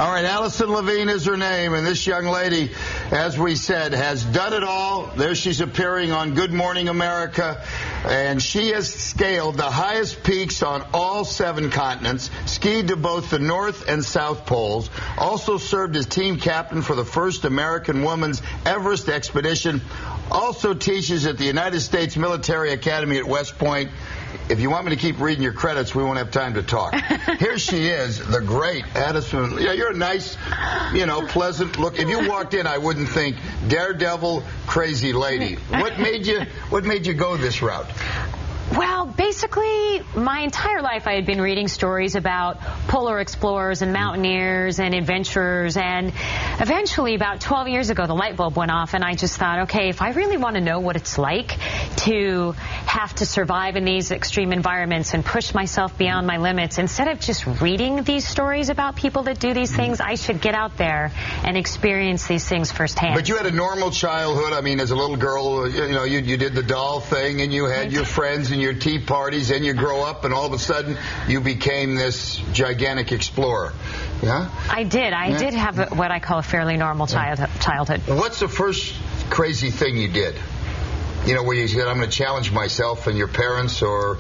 All right, Alison Levine is her name, and this young lady, as we said, has done it all. There she's appearing on Good Morning America, and she has scaled the highest peaks on all 7 continents, skied to both the North and South Poles, also served as team captain for the first American women's Everest expedition, also teaches at the United States Military Academy at West Point. If you want me to keep reading your credits, we won't have time to talk. Here she is, the great Alison. Yeah, you're a nice, pleasant look. If you walked in, I wouldn't think daredevil, crazy lady. What made you go this route? Well, basically, my entire life I had been reading stories about polar explorers and mountaineers and adventurers, and eventually, about 12 years ago, the light bulb went off, and I just thought, okay, if I really want to know what it's like to have to survive in these extreme environments and push myself beyond my limits, instead of just reading these stories about people that do these things, I should get out there and experience these things firsthand. But you had a normal childhood. I mean, as a little girl, you did the doll thing, and you had your friends and your tea parties, and you grow up, and all of a sudden you became this gigantic explorer. Yeah? I did. I did have what I call a fairly normal childhood. What's the first crazy thing you did? Where you said, I'm going to challenge myself, and your parents or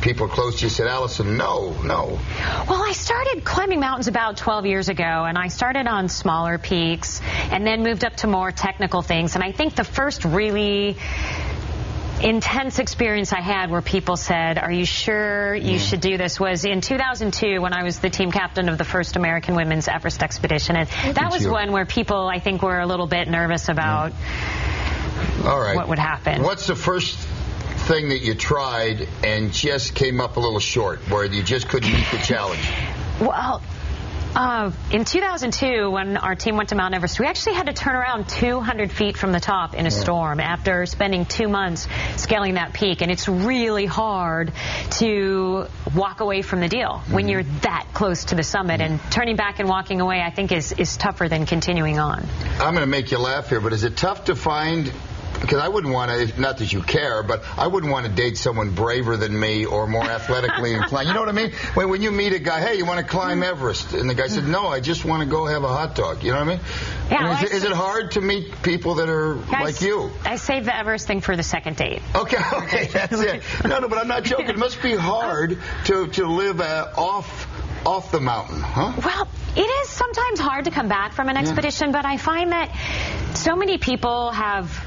people close to you said, Alison, no. Well, I started climbing mountains about 12 years ago, and I started on smaller peaks and then moved up to more technical things. And I think the first really intense experience I had where people said, are you sure you should do this, was in 2002 when I was the team captain of the first American women's Everest expedition. And that was one where people, I think, were a little bit nervous about what would happen. What's the first thing that you tried and just came up a little short, where you just couldn't meet the challenge? Well, in 2002, when our team went to Mount Everest, we actually had to turn around 200 feet from the top in a storm after spending 2 months scaling that peak. And it's really hard to walk away from the deal when you're that close to the summit. And turning back and walking away, I think, is tougher than continuing on. I'm going to make you laugh here, but is it tough to find... Because I wouldn't want to, not that you care, but I wouldn't want to date someone braver than me or more athletically inclined. You know what I mean? When you meet a guy, hey, you want to climb Everest? And the guy said, no, I just want to go have a hot dog. You know what I mean? Yeah, is it hard to meet people that are like you? I saved the Everest thing for the second date. Okay, that's it. No, but I'm not joking. It must be hard to live off the mountain, huh? Well, it is sometimes hard to come back from an expedition, but I find that so many people have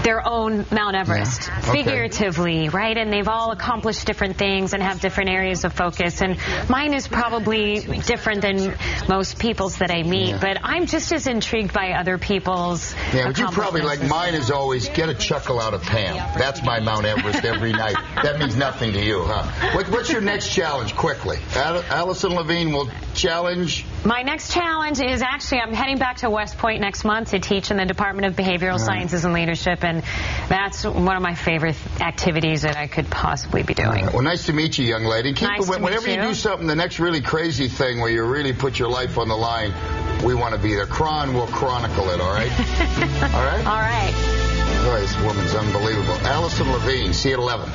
their own Mount Everest, figuratively, right? And they've all accomplished different things and have different areas of focus. And mine is probably different than most people's that I meet, but I'm just as intrigued by other people's but you probably, like mine is always, get a chuckle out of Pam. That's my Mount Everest every night. That means nothing to you, huh? What's your next challenge, quickly? Alison Levine will challenge? My next challenge is actually, I'm heading back to West Point next month to teach in the Department of Behavioral Sciences and Leadership, and that's one of my favorite activities that I could possibly be doing. Well, nice to meet you, young lady. Whenever you do something, the next really crazy thing where you really put your life on the line, we want to be there. We'll chronicle it, all right? All right? All right. Boy, this woman's unbelievable. Alison Levine, see you at 11.